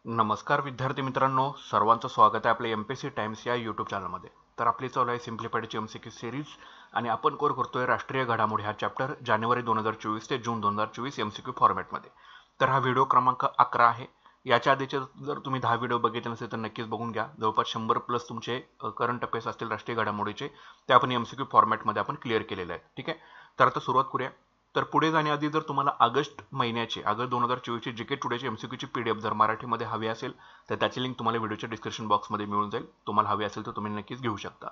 नमस्कार विद्यार्थी मित्रांनो, सर्वांचं स्वागत आहे आपल्या एमपीएससी टाइम्स या यूट्यूब चॅनलमध्ये। तर आपली चालू आहे सिम्प्लिफाईडची एमसीक्यू सिरीज आणि आपण कव्हर करतोय राष्ट्रीय घडामोडी हा चॅप्टर जानेवारी 2024 ते जून 2024 एमसीक्यू फॉर्मॅटमध्ये। तर हा व्हिडिओ क्रमांक 11 आहे। याच्या आधीचे जर तुम्ही 10 व्हिडिओ बघितले नसेल तर नक्कीच बघून घ्या। जवळपास 100 प्लस तुमचे करंट अफेअर्स असतील राष्ट्रीय घडामोडीचे, ते आपण एमसीक्यू फॉर्मॅटमध्ये आपण क्लिअर केलेले आहेत। ठीक आहे, तर आता सुरुवात करूया। तर पुढे जाण्याआधी जर तुम्हाला ऑगस्ट महिन्याची ऑगस्ट 2024 ची जीके टुडेची एमसीक्यूची पीडीएफ जर मराठीमध्ये हवी असेल तर त्याची लिंक तुम्हाला व्हिडिओच्या डिस्क्रिप्शन बॉक्समध्ये मिळून जाईल। तुम्हाला हवी असेल तर तुम्ही नक्कीच घेऊ शकता।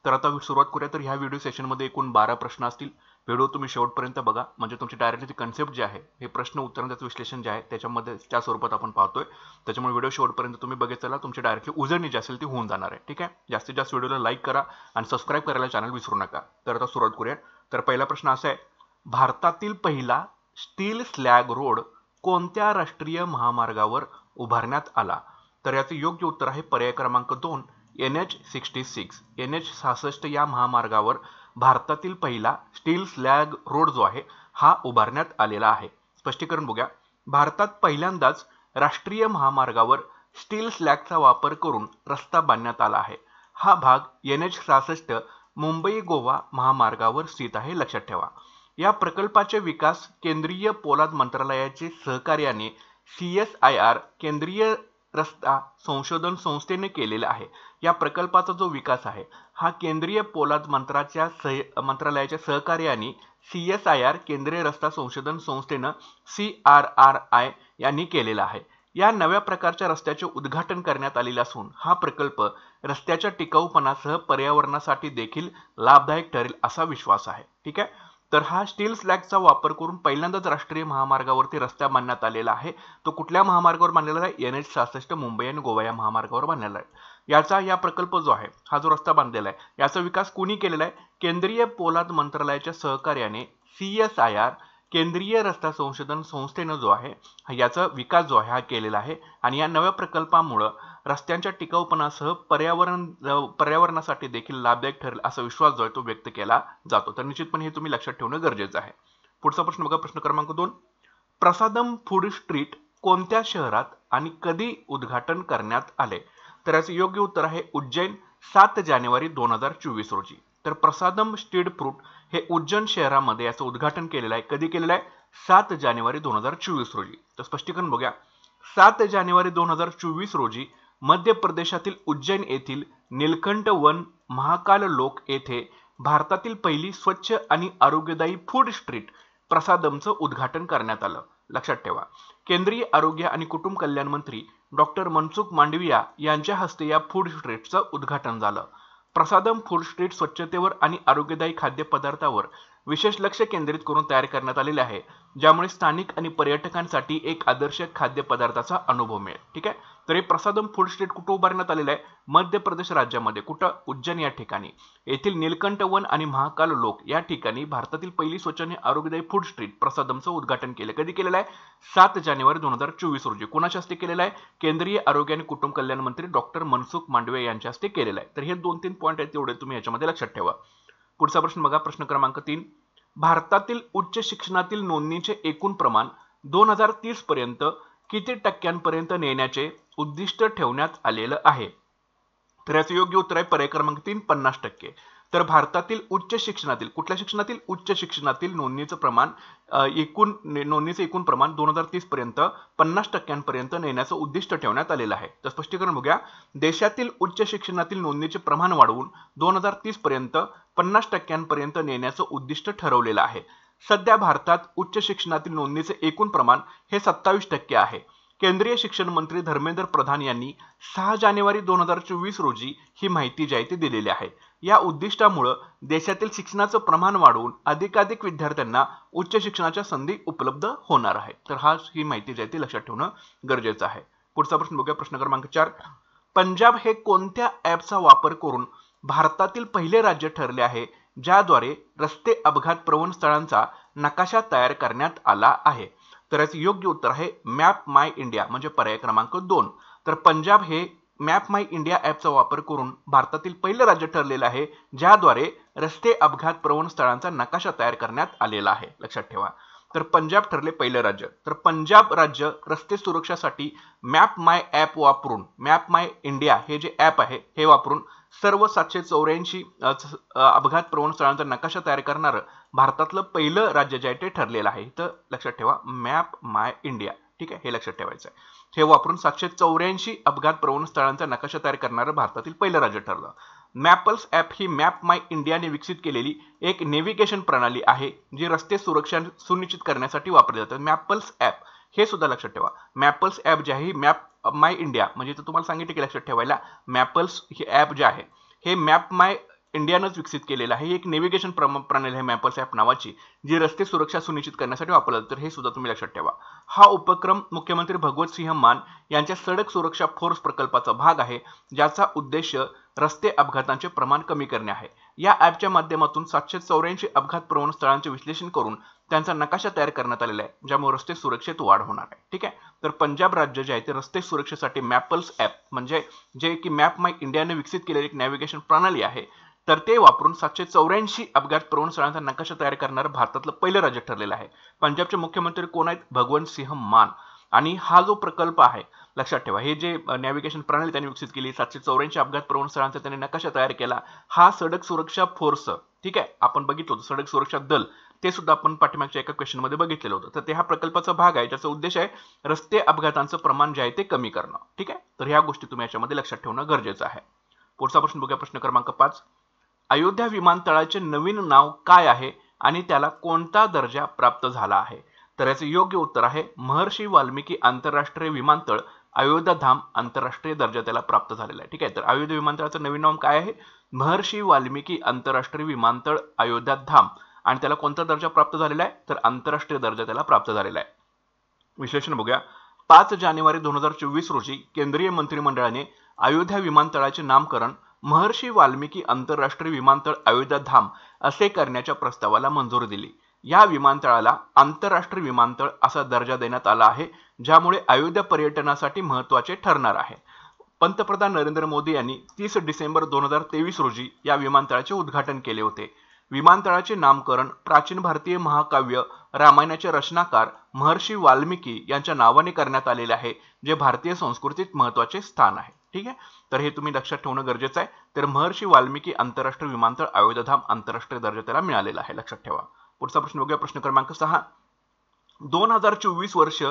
तर आता सुरुवात करूया। तर ह्या व्हिडिओ सेशनमध्ये एकूण 12 प्रश्न असतील। व्हिडिओ तुम्ही शेवटपर्यंत बघा, म्हणजे तुमची डायरेक्टली कन्सेप्ट जे आहे, हे प्रश्न उत्तरांचं विश्लेषण जे आहे त्याच्यामध्ये त्या स्वरूपात आपण पाहतोय। त्याच्यामुळे व्हिडिओ शेवटपर्यंत तुम्ही बघत चला, तुमची डायरेक्टली उजळणी जी असेल ती होऊन जाणार आहे। ठीक आहे, जास्तीत जास्त व्हिडिओला लाईक करा आणि सबस्क्राईब करायला चॅनल विसरू नका। तर आता सुरुवात करूया। तर पहिला प्रश्न असा आहे, भारतातील पहिला स्टील स्लॅग रोड कोणत्या राष्ट्रीय महामार्गावर उभारण्यात आला? तर याचे योग्य उत्तर आहे पर्याय क्रमांक 2, NH66। NH66 या महामार्गावर भारतातील पहिला स्टील स्लॅग रोड जो आहे हा उभारण्यात आलेला आहे। स्पष्टीकरण बघूया। भारतात पहिल्यांदाच राष्ट्रीय महामार्गावर स्टील स्लॅगचा वापर करून रस्ता बांधण्यात आला आहे। हा भाग NH66 मुंबई गोवा महामार्गावर स्थित आहे, लक्षात ठेवा। या प्रकल्पाचे विकास केंद्रीय पोलाद मंत्रालयाचे सहकार्याने CSIR केंद्रीय रस्ता संशोधन संस्थेने केलेला आहे। या प्रकल्पाचा जो विकास आहे हा केंद्रीय पोलाद मंत्रालयाच्या सहकार्याने CSIR केंद्रीय रस्ता संशोधन संस्थेने CRRI यांनी केलेला आहे। या नव्या प्रकारच्या रस्त्याचे उद्घाटन करण्यात आलेले असून हा प्रकल्प रस्त्याच्या टिकाऊपणासह पर्यावरणासाठी देखील लाभदायक ठरेल असा विश्वास आहे। ठीक आहे, तर हा स्टील स्लॅगचा वापर करून पहिल्यांदाच राष्ट्रीय महामार्गावरती रस्ता बांधण्यात आलेला आहे। तो कुठल्या महामार्गावर बांधलेला आहे? NH66 मुंबई आणि गोवा या महामार्गावर बांधलेला आहे। या प्रकल्प जो आहे, हा जो रस्ता बांधलेला आहे, याचा विकास कोणी केलेला आहे? केंद्रीय पोलाद मंत्रालयाच्या सहकार्याने CSIR केंद्रीय रस्ता संशोधन संस्थेने जो आहे याचा विकास जो आहे हा केलेला आहे। आणि या नव्या प्रकल्पामुळे रस्त्यांच्या टिकाऊपणासह पर्यावरणासाठी देखील लाभदायक ठरेल असा विश्वास जो आहे तो व्यक्त केला जातो। तर निश्चितपणे हे तुम्ही लक्षात ठेवणं गरजेचं आहे। पुढचा प्रश्न बघा, प्रश्न क्रमांक 2, प्रसादम फूड स्ट्रीट कोणत्या शहरात आणि कधी उद्घाटन करण्यात आले? तर याचे योग्य उत्तर आहे उज्जैन, 7 जानेवारी 2024 रोजी। तर प्रसादम स्ट्रीट फूड हे उज्जैन शहरामध्ये याचं उद्घाटन केलेलं आहे। कधी केलेलं आहे? 7 जानेवारी 2024 रोजी। तर स्पष्टीकरण बघूया। 7 जानेवारी 2024 रोजी मध्य प्रदेशातील उज्जैन येथील नीलकंठ वन महाकाल लोक येथे भारतातील पहिली स्वच्छ आणि आरोग्यदायी फूड स्ट्रीट प्रसादमचं उद्घाटन करण्यात आलं, लक्षात ठेवा। केंद्रीय आरोग्य आणि कुटुंब कल्याण मंत्री डॉक्टर मनसुख मांडविया यांच्या हस्ते या फूड स्ट्रीटचं उद्घाटन झालं। प्रसादम फूड स्ट्रीट स्वच्छतेवर आणि आरोग्यदायी खाद्यपदार्थावर विशेष लक्ष केंद्रित करून तयार करण्यात आलेले आहे, ज्यामुळे स्थानिक आणि पर्यटकांसाठी एक आदर्श खाद्यपदार्थाचा अनुभव मिळेल। ठीक आहे, तर हे प्रसादम फूड स्ट्रीट कुठे उभारण्यात आलेलं आहे? मध्य प्रदेश राज्यामध्ये। कुठं? उज्जैन या ठिकाणी। येथील नीलकंठ वन आणि महाकाल लोक या ठिकाणी भारतातील पहिली स्वच्छ आणि आरोग्यदायी फूड स्ट्रीट प्रसादमचं उद्घाटन केलं। कधी केलेलं आहे? 7 जानेवारी 2024 रोजी। कोणाच्या हस्ते केलेलं आहे? केंद्रीय आरोग्य आणि कुटुंब कल्याण मंत्री डॉक्टर मनसुख मांडविया यांच्या हस्ते केलेलं आहे। तर हे 2-3 पॉईंट आहेत, तेवढे तुम्ही याच्यामध्ये लक्षात ठेवा। पुढचा प्रश्न बघा, प्रश्न क्रमांक 3, भारतातील उच्च शिक्षणातील नोंदणीचे एकूण प्रमाण 2030 पर्यंत किती टक्क्यांपर्यंत नेण्याचे उद्दिष्ट ठेवण्यात आलेलं आहे? तर याचे योग्य उत्तर आहे पर्याय क्रमांक 3, 50%। तर भारतातील उच्च शिक्षणातील, कुठल्या शिक्षणातील? उच्च शिक्षणातील नोंदणीचं प्रमाण नोंदणीचे एकूण प्रमाण 2030 पर्यंत 50% नेण्याचं उद्दिष्ट ठेवण्यात आलेलं आहे। तर स्पष्टीकरण बघूया। देशातील उच्च शिक्षणातील नोंदणीचे प्रमाण वाढवून 2030 पर्यंत 50% नेण्याचं उद्दिष्ट ठरवलेलं आहे। सध्या भारतात उच्च शिक्षणातील नोंदणीचे एकूण प्रमाण हे 27% आहे। केंद्रीय शिक्षण मंत्री धर्मेंद्र प्रधान यांनी 6 जानेवारी 2024 रोजी ही माहिती जी आहे ती दिलेली आहे। या उद्दिष्टामुळे देशातील शिक्षणाचं प्रमाण वाढवून अधिकाधिक विद्यार्थ्यांना उच्च शिक्षणाच्या संधी उपलब्ध होणार आहे। तर ही माहिती जी आहे ती लक्षात ठेवणं गरजेचं आहे। पुढचा प्रश्न बघूया, प्रश्न क्रमांक 4, पंजाब हे कोणत्या ॲपचा वापर करून भारतातील पहिले राज्य ठरले आहे ज्याद्वारे रस्ते अपघात प्रवण स्थळांचा नकाशा तयार करण्यात आला आहे? तर याचे योग्य उत्तर आहे मॅप माय इंडिया, म्हणजे पर्याय क्रमांक 2। तर पंजाब हे मॅप माय इंडिया ॲपचा वापर करून भारतातील पहिलं राज्य ठरलेलं आहे ज्याद्वारे रस्ते अपघात प्रवण स्थळांचा नकाशा तयार करण्यात आलेला आहे, लक्षात ठेवा। तर पंजाब ठरले पहिलं राज्य. तर पंजाब राज्य रस्ते सुरक्षासाठी मॅप माय ॲप वापरून, मॅप माय इंडिया हे जे ॲप आहे हे वापरून सर्व 784 अपघात प्रवण स्थळांचा नकाशा तयार करणारं भारतातलं पहिलं राज्य जे आहे ते ठरलेलं आहे. तर लक्षात ठेवा मॅप माय इंडिया. ठीक आहे, हे लक्षात ठेवायचं आहे. हे वापरून 784 अपघात प्रवण स्थळांचा नकाशा तयार करणारं भारतातील पहिलं राज्य ठरलं. मॅपल्स ॲप ही मॅप माय इंडियाने विकसित केलेली एक नेव्हिगेशन प्रणाली आहे जी रस्ते सुरक्षा सुनिश्चित करण्यासाठी वापरली जाते. मॅपल्स ॲप हे सुद्धा लक्षात ठेवा. मॅपल्स ॲप जे आहे मॅप माय इंडिया म्हणजे तुम्हाला सांगितलं की लक्षात ठेवायला मॅपल्स हे ॲप जे आहे हे मॅप माय इंडियानंच विकसित केलेलं आहे. एक नेव्हिगेशन प्रणाली आहे मॅपल्स ॲप नावाची जी रस्ते सुरक्षा सुनिश्चित करण्यासाठी वापरली जाते. तर हे सुद्धा तुम्ही लक्षात ठेवा. हा उपक्रम मुख्यमंत्री भगवत सिंह मान यांच्या सडक सुरक्षा फोर्स प्रकल्पाचा भाग आहे ज्याचा उद्देश रस्ते अपघातांचे प्रमाण कमी करणे आहे. या ॲपच्या माध्यमातून 784 अपघात प्रवण स्थळांचे विश्लेषण करून त्यांचा नकाशा तयार करण्यात आलेला आहे ज्यामुळे रस्ते सुरक्षेत वाढ होणार आहे. ठीक आहे, तर पंजाब राज्य जे आहे ते रस्ते सुरक्षेसाठी मॅपल्स ॲप म्हणजे जे की मॅप माय इंडियाने विकसित केलेली एक नॅव्हिगेशन प्रणाली आहे तर ते वापरून 784 अपघात प्रवण स्थळांचा नकाशा तयार करणारं भारतातलं पहिलं राज्य ठरलेलं आहे. पंजाबचे मुख्यमंत्री कोण आहेत? भगवंत सिंह मान. आणि हा जो प्रकल्प आहे लक्षात ठेवा हे जे नॅव्हिगेशन प्रणाली त्यांनी विकसित केली 784 अपघात प्रवण स्थळांचा त्यांनी नकाशा तयार केला. हा सडक सुरक्षा फोर्स, ठीक आहे, आपण बघितलं होतं सडक सुरक्षा दल ते सुद्धा आपण पाठीमागच्या एका क्वेश्चन मध्ये बघितलेलं होतं. तर ते हा प्रकल्पाचा भाग आहे ज्याचा उद्देश आहे रस्ते अपघातांचं प्रमाण जे आहे ते कमी करणं. ठीक आहे, तर ह्या गोष्टी तुम्ही याच्यामध्ये लक्षात ठेवणं गरजेचं आहे. पुढचा प्रश्न बघूया. प्रश्न क्रमांक 5. अयोध्या विमानतळाचे नवीन नाव काय आहे आणि त्याला कोणता दर्जा प्राप्त झाला आहे? तर याचे योग्य उत्तर आहे महर्षी वाल्मिकी आंतरराष्ट्रीय विमानतळ अयोध्या धाम आंतरराष्ट्रीय दर्जा त्याला प्राप्त झालेला आहे. ठीक आहे, तर अयोध्या विमानतळाचं नवीन नाव काय आहे? महर्षी वाल्मिकी आंतरराष्ट्रीय विमानतळ अयोध्या धाम आणि त्याला कोणता दर्जा प्राप्त झालेला आहे? तर आंतरराष्ट्रीय दर्जा त्याला प्राप्त झालेला आहे. विश्लेषण बघूया. 5 जानेवारी 2024 रोजी केंद्रीय मंत्रिमंडळाने अयोध्या विमानतळाचे नामकरण महर्षी वाल्मिकी आंतरराष्ट्रीय विमानतळ अयोध्या धाम असे करण्याच्या प्रस्तावाला मंजुरी दिली. या विमानतळाला आंतरराष्ट्रीय विमानतळ असा दर्जा देण्यात आला आहे ज्यामुळे अयोध्या पर्यटनासाठी महत्त्वाचे ठरणार आहे. पंतप्रधान नरेंद्र मोदी यांनी 30 डिसेंबर 2023 रोजी या विमानतळाचे उद्घाटन केले होते. विमानतळाचे नामकरण प्राचीन भारतीय महाकाव्य रामायणाचे रचनाकार महर्षी वाल्मिकी यांच्या नावाने करण्यात आलेले आहे जे भारतीय संस्कृतीत महत्त्वाचे स्थान आहे. ठीक आहे, तर हे तुम्ही लक्षात ठेवणं गरजेचं आहे. तर महर्षी वाल्मिकी आंतरराष्ट्रीय विमानतळ अयोध्या धाम आंतरराष्ट्रीय दर्जा त्याला मिळालेला आहे, लक्षात ठेवा. पुढचा प्रश्न बघूया. प्रश्न क्रमांक 6. 2024 वर्ष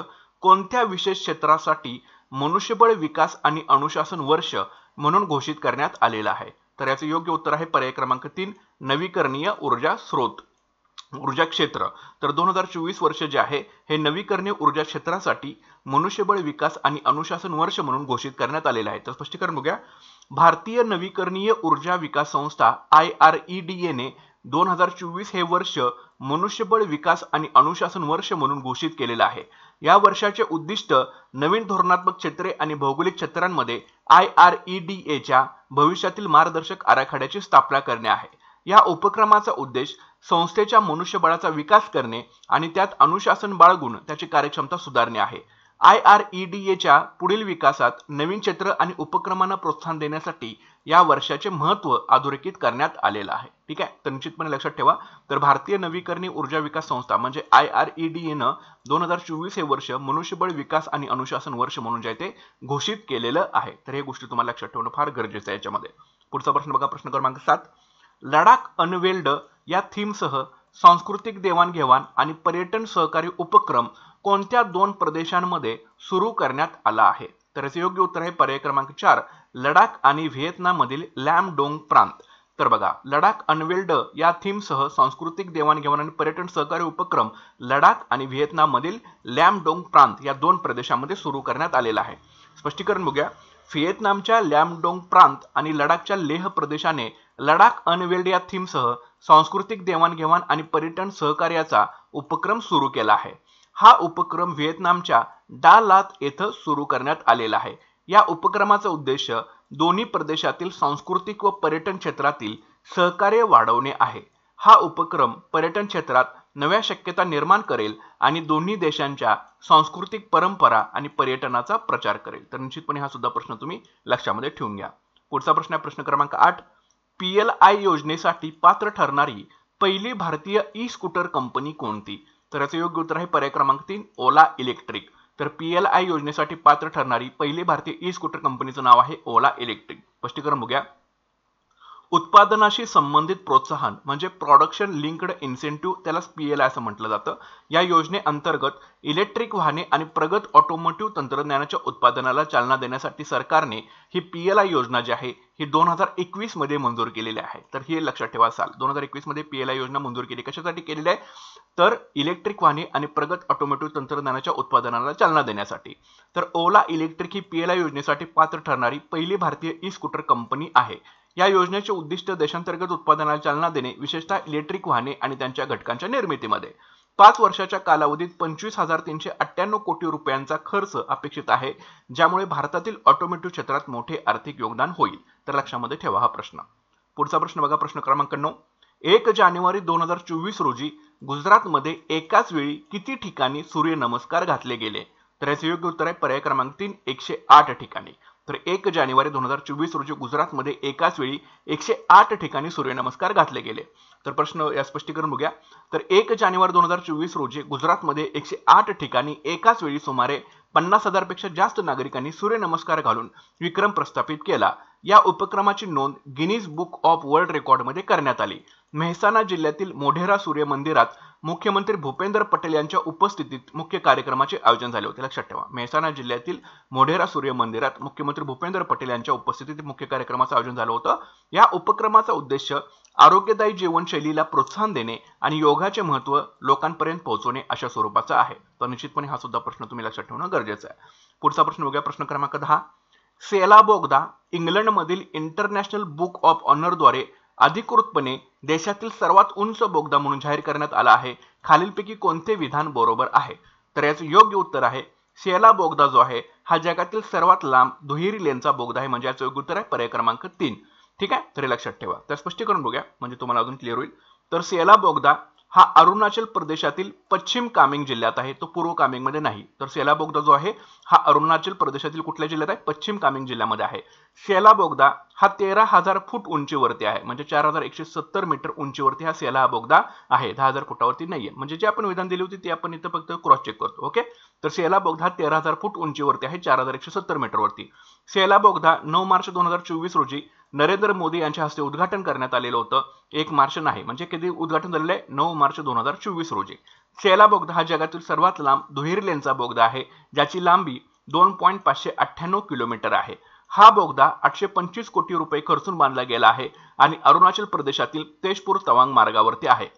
कोणत्या विशेष क्षेत्रासाठी मनुष्यबळ विकास आणि अनुशासन वर्ष म्हणून घोषित करण्यात आलेलं आहे? तर याचे योग्य उत्तर आहे पर्याय क्रमांक 3 नवीकरणीय ऊर्जा स्रोत ऊर्जा क्षेत्र. तर 2024 वर्ष जे आहे हे नवीकरणीय ऊर्जा क्षेत्रासाठी मनुष्यबळ विकास आणि अनुशासन वर्ष म्हणून घोषित करण्यात आलेलं आहे. तर स्पष्टीकरण बघूया. भारतीय नवीकरणीय ऊर्जा विकास संस्था IREDA ने 2024 हे वर्ष मनुष्यबळ विकास आणि अनुशासन वर्ष म्हणून घोषित केलेलं आहे. या वर्षाचे उद्दिष्ट नवीन धोरणात्मक क्षेत्रे आणि भौगोलिक क्षेत्रांमध्ये IREDA भविष्यातील मार्गदर्शक आराखड्याची स्थापना करणे आहे. या उपक्रमाचा उद्देश संस्थेच्या मनुष्यबळाचा विकास करणे आणि त्यात अनुशासन बाळगून त्याची कार्यक्षमता सुधारणे आहे. IREDA पुढील विकासात नवीन क्षेत्र आणि उपक्रमांना प्रोत्साहन देण्यासाठी या वर्षाचे महत्त्व अधोरेखित करण्यात आलेलं आहे. ठीक आहे, तर निश्चितपणे लक्षात ठेवा. तर भारतीय नवीकरणीय ऊर्जा विकास संस्था म्हणजे IREDA न 2024 हे वर्ष मनुष्यबळ विकास आणि अनुशासन वर्ष म्हणून जे ते घोषित केलेलं आहे. तर हे गोष्टी तुम्हाला लक्षात ठेवणं फार गरजेचं आहे याच्यामध्ये. पुढचा प्रश्न बघा. प्रश्न क्रमांक 7. लडाख अनवेल्ड या थीमसह सांस्कृतिक देवाणघेवाण आणि पर्यटन सहकारी उपक्रम कोणत्या 2 प्रदेशांमध्ये सुरू करण्यात आला आहे? तर याचे योग्य उत्तर आहे पर्याय क्रमांक 4 लडाख आणि व्हिएतनाम मधील लॅमडोंग प्रांत. तर बघा लडाख अनवेल्ड या थीमसह सांस्कृतिक देवाणघेवाण आणि पर्यटन सहकारी उपक्रम लडाख आणि व्हिएतनाम मधील लॅमडोंग प्रांत या 2 प्रदेशांमध्ये सुरू करण्यात आलेला आहे. स्पष्टीकरण बघूया. व्हिएतनामच्या लॅमडोंग प्रांत आणि लडाखच्या लेह प्रदेशाने लडाख अनवेल्ड या थीमसह सांस्कृतिक देवाणघेवाण आणि पर्यटन सहकार्याचा उपक्रम सुरू केला आहे. हा उपक्रम व्हिएतनामच्या डा लात येथे सुरू करण्यात आलेला आहे. या उपक्रमाचा उद्देश दोन्ही प्रदेशातील सांस्कृतिक व पर्यटन क्षेत्रातील सहकार्य वाढवणे आहे. हा उपक्रम पर्यटन क्षेत्रात नव्या शक्यता निर्माण करेल आणि दोन्ही देशांच्या सांस्कृतिक परंपरा आणि पर्यटनाचा प्रचार करेल. तर निश्चितपणे हा सुद्धा प्रश्न तुम्ही लक्षामध्ये ठेवून घ्या. पुढचा प्रश्न आहे प्रश्न क्रमांक 8. PLI योजनेसाठी पात्र ठरणारी पहिली भारतीय ई स्कूटर कंपनी कोणती? तर याचं योग्य उत्तर आहे पर्याय क्रमांक 3 ओला इलेक्ट्रिक. तर PLI योजनेसाठी पात्र ठरणारी पहिली भारतीय ई स्कूटर कंपनीचं नाव आहे ओला इलेक्ट्रिक. स्पष्टीकरण बघूया. उत्पादनाशी संबंधित प्रोत्साहन म्हणजे प्रोडक्शन लिंक्ड इन्सेंटिव्ह, त्याला PLI असं म्हटलं जातं. या योजनेअंतर्गत इलेक्ट्रिक वाहने आणि प्रगत ऑटोमोटिव्ह तंत्रज्ञानाच्या उत्पादनाला चालना देण्यासाठी सरकारने ही PLI योजना जी आहे ही 2021 मध्ये मंजूर केलेली आहे. तर हे लक्षात ठेवा, साल 2021 मध्ये PLI योजना मंजूर केली. कशासाठी केलेली आहे? तर इलेक्ट्रिक वाहने आणि प्रगत ऑटोमोटिव्ह तंत्रज्ञानाच्या उत्पादनाला चालना देण्यासाठी. तर ओला इलेक्ट्रिक ही PLI योजनेसाठी पात्र ठरणारी पहिली भारतीय ई स्कूटर कंपनी आहे. या योजनेचे उद्दिष्ट देशांतर्गत उत्पादनाला चालना देणे, विशेषतः इलेक्ट्रिक वाहने आणि त्यांच्या घटकांच्या निर्मितीमध्ये. 5 वर्षाच्या कालावधीत 25,398 कोटी रुपयांचा खर्च अपेक्षित आहे, ज्यामुळे भारतातील ऑटोमोटिव्ह क्षेत्रात मोठे आर्थिक योगदान होईल. तर लक्षामध्ये ठेवा हा प्रश्न. पुढचा प्रश्न बघा, प्रश्न क्रमांक 9. 1 जानेवारी 2024 रोजी गुजरातमध्ये एकाच वेळी किती ठिकाणी सूर्यनमस्कार घातले गेले? तर याचे योग्य उत्तर आहे पर्याय क्रमांक 3 108 ठिकाणी. तर 1 जानेवारी 2024 रोजी गुजरातमध्ये एकाच वेळी 108 ठिकाणी सूर्यनमस्कार घातले गेले. तर प्रश्न या स्पष्टीकरण बघूया. तर 1 जानेवारी 2024 रोजी गुजरातमध्ये 108 ठिकाणी एकाच वेळी सुमारे 50,000 पेक्षा जास्त नागरिकांनी सूर्यनमस्कार घालून विक्रम प्रस्थापित केला. या उपक्रमाची नोंद गिनीज बुक ऑफ वर्ल्ड रेकॉर्डमध्ये करण्यात आली. मेहसाणा जिल्ह्यातील मोढेरा सूर्य मंदिरात मुख्यमंत्री भूपेंद्र पटेल यांच्या उपस्थितीत मुख्य कार्यक्रमाचे आयोजन झाले होते. लक्षात ठेवा, मेहसाणा जिल्ह्यातील मोढेरा सूर्य मंदिरात मुख्यमंत्री भूपेंद्र पटेल यांच्या उपस्थितीत मुख्य कार्यक्रमाचं आयोजन झालं होतं. या उपक्रमाचा उद्देश आरोग्यदायी जीवनशैलीला प्रोत्साहन देणे आणि योगाचे महत्त्व लोकांपर्यंत पोहोचवणे अशा स्वरूपाचा आहे. तर निश्चितपणे हा सुद्धा प्रश्न तुम्ही लक्षात ठेवणं गरजेचं आहे. पुढचा प्रश्न बघूया, प्रश्न क्रमांक 10. सेला बोगदा इंग्लंडमधील इंटरनॅशनल बुक ऑफ ऑनरद्वारे अधिकृतपणे देशातील सर्वात उंच बोगदा म्हणून जाहीर करण्यात आला आहे. खालीलपैकी कोणते विधान बरोबर आहे? तर याचं योग्य उत्तर आहे सेला बोगदा जो आहे हा जगातील सर्वात लांब दुहेरी लेनचा बोगदा आहे. म्हणजे याचं योग्य उत्तर आहे पर्याय क्रमांक 3. ठीक आहे, तर लक्षात ठेवा. तर स्पष्टीकरण बघूया म्हणजे तुम्हाला अजून क्लिअर होईल. तर सेला बोगदा हा अरुणाचल प्रदेशातील पश्चिम कामेंग जिल्ह्यात आहे, तो पूर्व कामेंग मध्ये नाही. तर सेला बोगदा जो आहे हा अरुणाचल प्रदेशातील कुठल्या जिल्ह्यात आहे? पश्चिम कामेंग जिल्ह्यामध्ये आहे. सेला बोगदा हा 13,000 फूट उंचीवरती आहे, म्हणजे 4,170 मीटर उंचीवरती हा सेला बोगदा आहे, 10,000 फुटावरती नाहीये. म्हणजे जे आपण विधान दिली होती ती आपण इथं फक्त क्रॉस चेक करतो. ओके, तर सेला बोगदा 13,000 फूट उंचीवरती आहे, 4,170 मीटरवरती. सेला बोगदा 9 मार्च 2024 रोजी नरेंद्र मोदी यांच्या हस्ते उद्घाटन करण्यात आलेलं होतं. 1 मार्च नाही, म्हणजे कधी उद्घाटन झालेलं आहे? 9 मार्च 2024 रोजी. सेला बोगदा हा जगातील सर्वात लांब दुहेरी लेनचा बोगदा आहे, ज्याची लांबी 2.598 किलोमीटर आहे. हा बोगदा 825 कोटी रुपये खर्चून बांधला गेला आहे आणि अरुणाचल प्रदेशातील तेजपूर तवांग मार्गावरती आहे.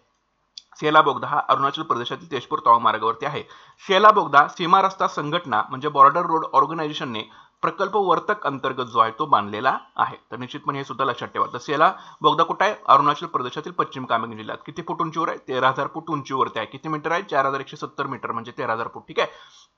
सेला बोगदा हा अरुणाचल प्रदेशातील तेजपूर तवांग मार्गावरती आहे. सेला बोगदा सीमा रस्ता संघटना म्हणजे बॉर्डर रोड ऑर्गनायझेशनने प्रकल्प वर्तक अंतर्गत जो आहे तो बांधलेला आहे. तर निश्चितपणे हे सुद्धा लक्षात ठेवा. तर सेला बोगदा कुठे आहे? अरुणाचल प्रदेशातील पश्चिम कामेंग जिल्ह्यात. किती फूट उंचीवर आहे? 13,000 फूट उंचीवरती आहे. किती मीटर आहे? 4,170 मीटर म्हणजे 13,000 फूट. ठीक आहे.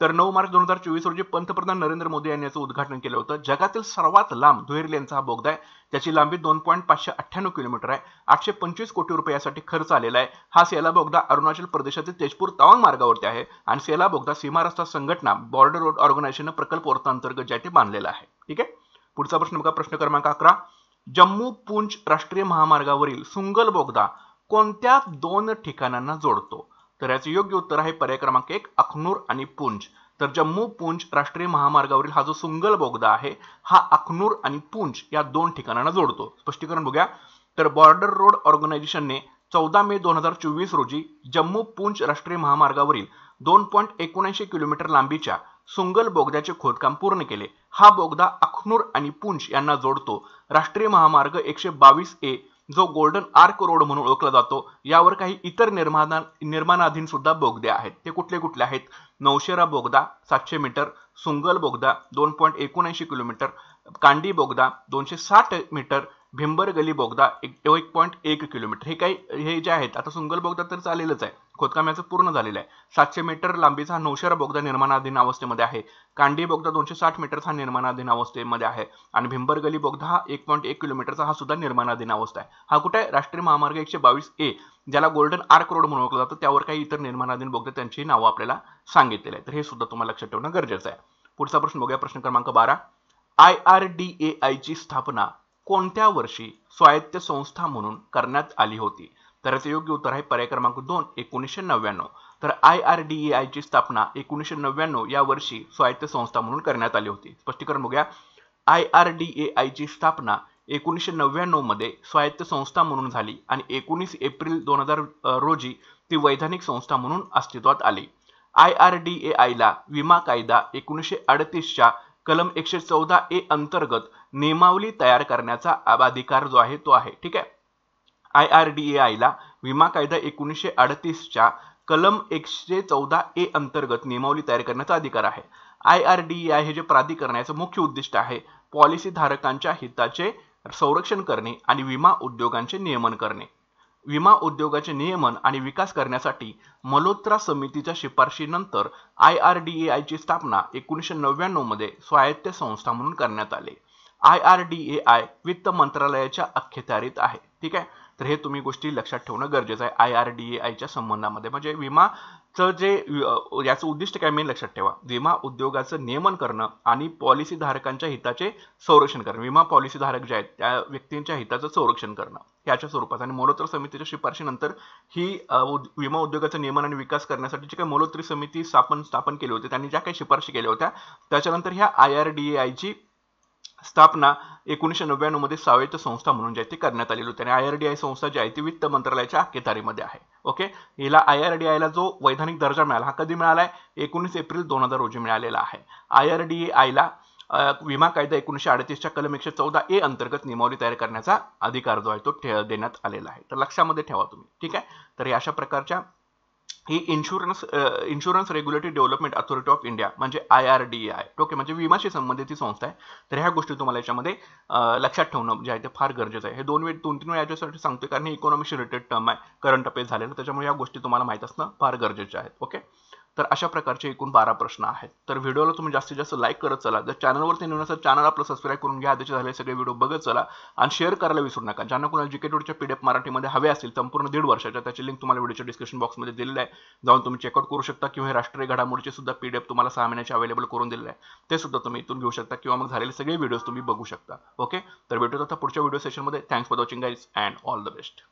तर 9 मार्च 2024 रोजी पंतप्रधान नरेंद्र मोदी यांनी याचं उद्घाटन केलं होतं. जगातील सर्वात लांब दुहेरी लेनचा हा बोगदा आहे, त्याची लांबी 2.598 किलोमीटर आहे. 825 कोटी रुपये यासाठी खर्च आलेला आहे. हा सेला बोगदा अरुणाचल प्रदेशातील तेजपूर तवांग मार्गावरती आहे आणि सेला बोगदा सीमा रस्ता संघटना बॉर्डर रोड ऑर्गनायझेशन प्रकल्प वर्तनांतर्गत जे आहे बांधलेला आहे. ठीक आहे. पुढचा प्रश्न बघा, प्रश्न क्रमांक 11. जम्मू पूंछ राष्ट्रीय महामार्गावरील सुंगल बोगदा कोणत्या 2 ठिकाणांना जोडतो? तर याचे योग्य उत्तर आहे पर्याय क्रमांक 1 अखनूर आणि पूंछ. तर जम्मू पूंछ राष्ट्रीय महामार्गावरील हा जो सुंगल बोगदा आहे हा अखनूर आणि पूंछ या 2 ठिकाणांना जोडतो. स्पष्टीकरण बघूया. तर बॉर्डर रोड ऑर्गनायझेशनने 14 मे 2024 रोजी जम्मू पूंछ राष्ट्रीय महामार्गावरील 2.79 किलोमीटर लांबीच्या सुंगल बोगद्याचे खोदकाम पूर्ण केले. हा बोगदा अखनूर आणि पूंछ यांना जोडतो. राष्ट्रीय महामार्ग 122A जो गोल्डन आर्क रोड म्हणून ओळखला जातो, यावर काही इतर निर्माणाधीन सुद्धा बोगदे आहेत. ते कुठले कुठले आहेत? नौशेरा बोगदा 700 मीटर, सुंगल बोगदा 2.79 किलोमीटर, कांडी बोगदा 260 मीटर, भिंबर गली बोगदा 1.1 किलोमीटर. हे जे आहेत, आता सुंगल बोगदा तर चालेलच आहे, खोदकाम याचं पूर्ण झालेलं आहे. 700 मीटर लांबीचा नौशेरा बोगदा निर्माणाधीन अवस्थेमध्ये आहे. कांडी बोगदा 260 मीटरचा निर्माणाधीन अवस्थेमध्ये आहे आणि भिंबर गली बोगदा हा 1.1 किलोमीटरचा हा सुद्धा निर्माणाधीन अवस्था आहे. हा कुठे आहे? राष्ट्रीय महामार्ग 122A ज्याला गोल्डन आर्क रोड म्हणून ओळखलं जातं, त्यावर काही इतर निर्माणाधीन बोगदे त्यांची नावं आपल्याला सांगितलेली आहे. तर हे सुद्धा तुम्हाला लक्षात ठेवणं गरजेचं आहे. पुढचा प्रश्न बघूया, प्रश्न क्रमांक 12. IRDAI ची स्थापना कोणत्या वर्षी स्वायत्त संस्था म्हणून करण्यात आली होती? तर याचे योग्य उत्तर आहे पर्याय क्रमांक 2 1999. तर IRDAI ची स्थापना 1999 या वर्षी स्वायत्त संस्था म्हणून करण्यात आली होती. स्पष्टीकरण बघूया. IRDAI ची स्थापना 1999 मध्ये स्वायत्त संस्था म्हणून झाली आणि 19 एप्रिल 2000 रोजी ती वैधानिक संस्था म्हणून अस्तित्वात आली. IRDAI ला विमा कायदा 1938 च्या कलम 114A अंतर्गत नियमावली तयार करण्याचा अधिकार जो आहे तो आहे. ठीक आहे. IRDAI ला विमा कायदा 1938 च्या कलम 114A अंतर्गत नियमावली तयार करण्याचा अधिकार आहे. IRDAI हे जे प्राधिकरणाचे मुख्य उद्दिष्ट आहे पॉलिसी धारकांच्या हिताचे संरक्षण करणे आणि विमा उद्योगांचे नियमन करणे. विमा उद्योगाचे नियमन आणि विकास करण्यासाठी मल्होत्रा समितीच्या शिफारशीनंतर IRDAI ची स्थापना 1999 मध्ये स्वायत्त संस्था म्हणून करण्यात आली. IRDAI वित्त मंत्रालयाच्या अखत्यारीत आहे. ठीक आहे. तर हे तुम्ही गोष्टी लक्षात ठेवणं गरजेचं आहे IRDAI च्या संबंधामध्ये. म्हणजे विमाचं जे याचं उद्दिष्ट काय मेन लक्षात ठेवा. विमा उद्योगाचं नियमन करणं आणि पॉलिसी धारकांच्या हिताचे संरक्षण करणं. विमा पॉलिसी धारक जे आहेत त्या व्यक्तींच्या हिताचं संरक्षण करणं याच्या स्वरूपात. आणि मल्होत्रा समितीच्या शिफारशीनंतर ही विमा उद्योगाचं नियमन आणि विकास करण्यासाठी जी काही मल्होत्रा समिती स्थापन केली होती त्यांनी ज्या काही शिफारशी केल्या होत्या त्याच्यानंतर ह्या IRDAI ची स्थापना 1999 मध्ये स्वायत्त संस्था म्हणून जी आहे ती करण्यात आलेली होती. आणि IRDAI संस्था जी आहे ती वित्त मंत्रालयाच्या अखत्यारीमध्ये आहे. ओके. हिला IRDAI ला जो वैधानिक दर्जा मिळाला हा कधी मिळालाय 19 एप्रिल 2000 रोजी मिळालेला आहे. IRDAI ला विमा कायदा 1938 च्या कलम 114A अंतर्गत नियमावली तयार करण्याचा अधिकार जो आहे तो देण्यात आलेला आहे. तर लक्षामध्ये ठेवा तुम्ही. ठीक आहे. तर अशा प्रकारच्या ही insurance regulatory development authority of India म्हणजे IRDAI. ओके. म्हणजे विमाशी संबंधित ही संस्था आहे. तर ह्या गोष्टी तुम्हाला याच्यामध्ये लक्षात ठेवणं जे आहे ते फार गरजेचं आहे. हे दोन तीन वेळा याच्यासाठी सांगतोय कारण हे इकॉनॉमिक्स रिलेटेड टर्म आहे, करंट अफेअर्स झालेलं, त्याच्यामुळे या गोष्टी तुम्हाला माहित असणं फार गरजेचे आहेत. ओके. तर अशा प्रकारचे एकूण 12 प्रश्न आहेत. तर व्हिडिओला तुम्ही जास्तीत जास्त लाईक करत चला. जर चॅनलवरती नवीन असेल चॅनल आपलं सबस्क्राईब करून घ्या. आधीचे झालेले सगळे व्हिडिओ बघत चला आणि शेअर करायला विसरू नका. ज्यांना कोणाला GK PDF मराठीमध्ये हवे असतील संपूर्ण 1.5 वर्षाच्या त्याची लिंक तुम्हाला व्हिडिओच्या डिस्क्रिप्शन बॉक्समध्ये दिलेली आहे. जाऊन तुम्ही चेकआउट करू शकता किंवा हे राष्ट्रीय घडामोडीचे सुद्धा PDF तुम्हाला 6 महिन्याचे अवेलेबल करून दिलेले आहे. ते सुद्धा तुम्ही इथून घेऊ शकता किंवा मग झालेले सगळे व्हिडिओज तुम्ही बघू शकता. ओके. तर भेटूया आता पुढच्या व्हिडिओ सेशनमध्ये. Thanks for watching guys and all the best.